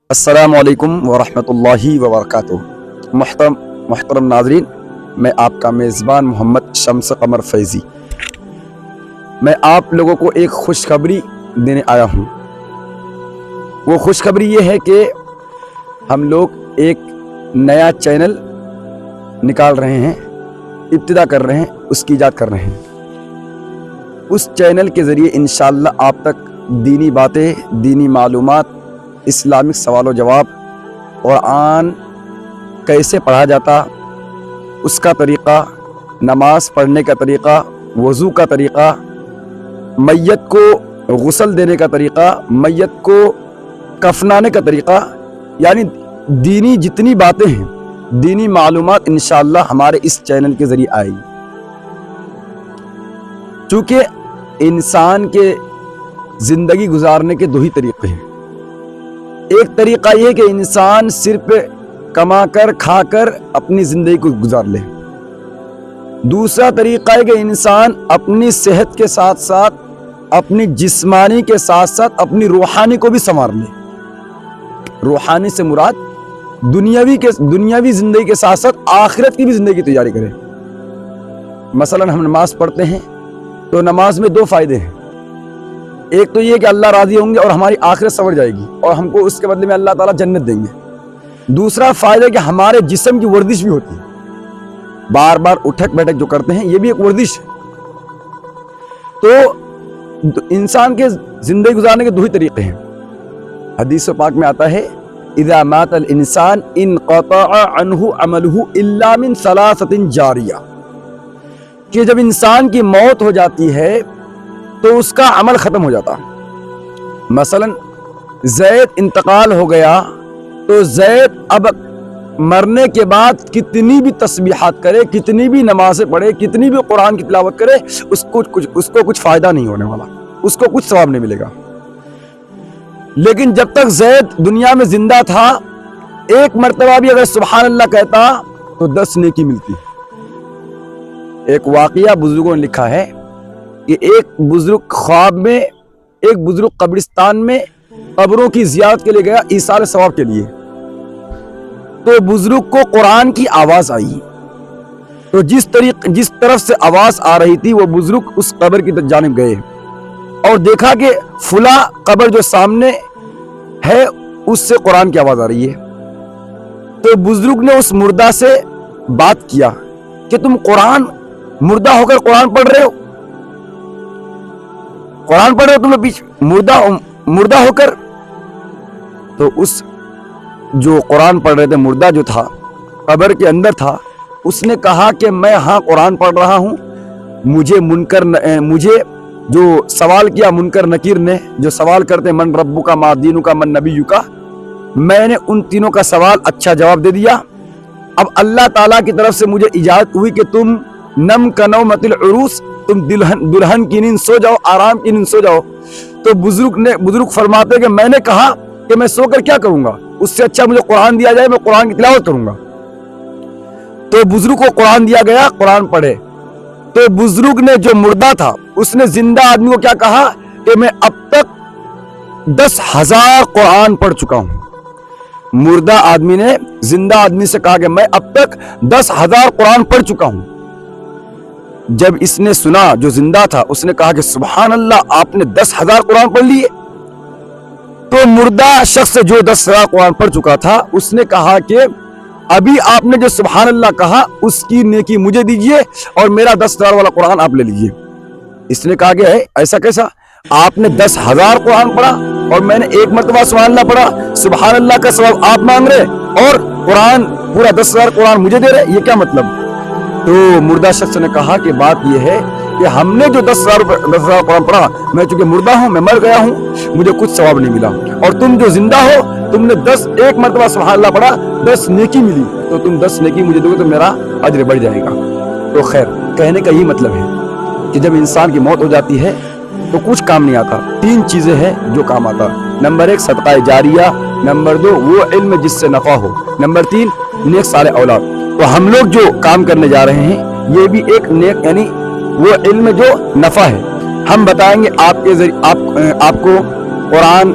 السلام علیکم ورحمۃ اللہ وبرکاتہ۔ محترم ناظرین، میں آپ کا میزبان محمد شمس قمر فیضی، میں آپ لوگوں کو ایک خوشخبری دینے آیا ہوں۔ وہ خوشخبری یہ ہے کہ ہم لوگ ایک نیا چینل نکال رہے ہیں، ابتدا کر رہے ہیں، اس کی ایجاد کر رہے ہیں۔ اس چینل کے ذریعے انشاءاللہ آپ تک دینی باتیں، دینی معلومات، اسلامک سوال و جواب، قرآن کیسے پڑھا جاتا، اس کا طریقہ، نماز پڑھنے کا طریقہ، وضو کا طریقہ، میت کو غسل دینے کا طریقہ، میت کو کفنانے کا طریقہ، یعنی دینی جتنی باتیں ہیں، دینی معلومات انشاءاللہ ہمارے اس چینل کے ذریعے آئے گی۔ چونکہ انسان کے زندگی گزارنے کے دو ہی طریقے ہیں۔ ایک طریقہ یہ کہ انسان صرف کما کر کھا کر اپنی زندگی کو گزار لے۔ دوسرا طریقہ ہے کہ انسان اپنی صحت کے ساتھ ساتھ، اپنی جسمانی کے ساتھ ساتھ اپنی روحانی کو بھی سنوار لے۔ روحانی سے مراد دنیاوی زندگی کے ساتھ ساتھ آخرت کی بھی زندگی کی تیاری کرے۔ مثلا ہم نماز پڑھتے ہیں تو نماز میں دو فائدے ہیں۔ ایک تو یہ کہ اللہ راضی ہوں گے اور ہماری آخرت سنور جائے گی اور ہم کو اس کے بدلے میں اللہ تعالیٰ جنت دیں گے۔ دوسرا فائدہ کہ ہمارے جسم کی ورزش بھی ہوتی ہے، بار بار اٹھک بیٹھک جو کرتے ہیں یہ بھی ایک ورزش ہے۔ تو انسان کے زندگی گزارنے کے دو ہی طریقے ہیں۔ حدیث پاک میں آتا ہے اذا مات الانسان انقطع عنہ عملہ الا من ثلاثۃ جاریہ، کہ جب انسان کی موت ہو جاتی ہے تو اس کا عمل ختم ہو جاتا۔ مثلا زید انتقال ہو گیا تو زید اب مرنے کے بعد کتنی بھی تسبیحات کرے، کتنی بھی نمازیں پڑھے، کتنی بھی قرآن کی تلاوت کرے، اس کو کچھ فائدہ نہیں ہونے والا، اس کو کچھ ثواب نہیں ملے گا۔ لیکن جب تک زید دنیا میں زندہ تھا، ایک مرتبہ بھی اگر سبحان اللہ کہتا تو 10 نیکی ملتی۔ ایک واقعہ بزرگوں نے لکھا ہے کہ ایک بزرگ خواب میں، ایک بزرگ قبرستان میں قبروں کی زیارت کے لیے گیا ایصال ثواب کے لیے۔ تو بزرگ کو قرآن کی آواز آئی، تو جس طرف سے آواز آ رہی تھی وہ بزرگ اس قبر کی جانب گئے اور دیکھا کہ فلاں قبر جو سامنے ہے اس سے قرآن کی آواز آ رہی ہے۔ تو بزرگ نے اس مردہ سے بات کیا کہ تم مردہ ہو کر قرآن پڑھ رہے ہو، قرآن پڑھ رہے ہو تم پیچھے مردہ ہو کر؟ تو اس جو قرآن پڑھ رہے تھے، مردہ جو تھا قبر کے اندر تھا، اس نے کہا کہ میں ہاں قرآن پڑھ رہا ہوں، مجھے جو سوال کیا منکر نکیر نے، جو سوال کرتے من ربک ما دینک من نبیک، میں نے ان تینوں کا سوال اچھا جواب دے دیا۔ اب اللہ تعالیٰ کی طرف سے مجھے اجازت ہوئی کہ تم نم کنومت العروس، تم دلہن کی نیند سو جاؤ، آرام کی نیند سو جاؤ۔ تو بزرگ فرماتے کہ میں نے کہا کہ میں سو کر کیا کروں گا، اس سے اچھا مجھے قرآن دیا جائے، میں قرآن کی تلاوت کروں گا۔ تو بزرگ کو قرآن دیا گیا، قرآن پڑھے۔ تو بزرگ نے جو مردہ تھا اس نے زندہ آدمی کو کیا کہا کہ میں اب تک 10,000 قرآن پڑھ چکا ہوں۔ مردہ آدمی نے زندہ آدمی سے کہا کہ میں اب تک 10,000 قرآن پڑھ چکا ہوں۔ جب اس نے سنا، جو زندہ تھا، اس نے کہا کہ سبحان اللہ، آپ نے 10,000 قرآن پڑھ لیے۔ تو مردہ شخص جو 10,000 قرآن پڑھ چکا تھا اس نے کہا کہ ابھی آپ نے جو سبحان اللہ کہا اس کی نیکی مجھے دیجئے اور میرا 10,000 والا قرآن آپ لے لیجئے۔ اس نے کہا کہ ایسا کیسا، آپ نے 10,000 قرآن پڑھا اور میں نے ایک مرتبہ سبحان اللہ پڑھا، سبحان اللہ کا ثواب آپ مانگ رہے اور قرآن پورا 10,000 قرآن مجھے دے رہے، یہ کیا مطلب؟ تو مردہ شخص نے کہا کہ بات یہ ہے کہ ہم نے جو 10,000 قرآن پڑھا، میں چونکہ مردہ ہوں، میں مر گیا ہوں، مجھے کچھ ثواب نہیں ملا، اور تم جو زندہ ہو تم نے ایک مرتبہ سبحان اللہ پڑھا، 10 نیکی ملی، تو تم 10 نیکی مجھے دو گے تو میرا اجر بڑھ جائے گا۔ تو خیر، کہنے کا یہ مطلب ہے کہ جب انسان کی موت ہو جاتی ہے تو کچھ کام نہیں آتا، 3 چیزیں ہیں جو کام آتا۔ نمبر 1 صدقہ جاریہ، نمبر 2 وہ علم جس سے نفع ہو، نمبر 3 نیک صالح اولاد۔ تو ہم لوگ جو کام کرنے جا رہے ہیں یہ بھی ایک نیک، یعنی وہ علم جو نفع ہے۔ ہم بتائیں گے آپ کے ذریعے آپ کو قرآن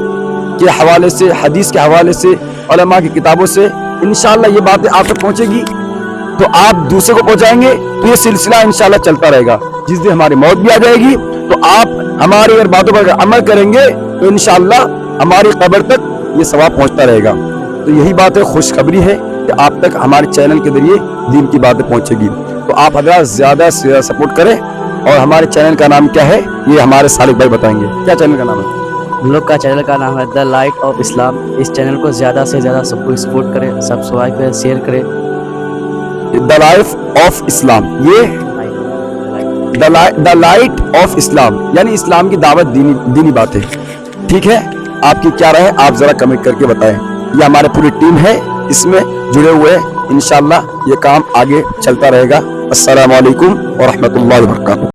کے حوالے سے, حدیث کے حوالے سے, علماء کی کتابوں سے انشاءاللہ یہ باتیں آپ تک پہنچے گی تو آپ دوسرے کو پہنچائیں گے, تو یہ سلسلہ انشاءاللہ چلتا رہے گا. جس دن ہماری موت بھی آ جائے گی تو آپ ہماری اگر باتوں پر عمل کریں گے تو انشاءاللہ ہماری قبر تک یہ ثواب پہنچتا رہے گا. تو یہی بات ہے, خوشخبری ہے کہ آپ تک ہمارے چینل کے ذریعے دین کی باتیں پہنچے گی. تو آپ حضرات زیادہ سے زیادہ سپورٹ کریں. اور ہمارے چینل کا نام کیا ہے یہ ہمارے صالح بھائی بتائیں گے. کیا چینل کا نام ہے؟ ہم لوگ کا چینل کا نام ہے دا لائٹ آف اسلام. اس چینل کو زیادہ سے زیادہ سب کو سپورٹ کریں, سبسکرائب کریں, شیئر کریں. دا لائف آف اسلام, یہ دا لائٹ آف اسلام یعنی اسلام کی دعوت, دینی باتیں. ٹھیک ہے, آپ کی کیا رائے ہے آپ ذرا کمنٹ کر کے بتائیں. یہ ہماری پوری ٹیم ہے, اس میں جڑے ہوئے ہیں. انشاءاللہ یہ کام آگے چلتا رہے گا. السلام علیکم ورحمۃ اللہ وبرکاتہ.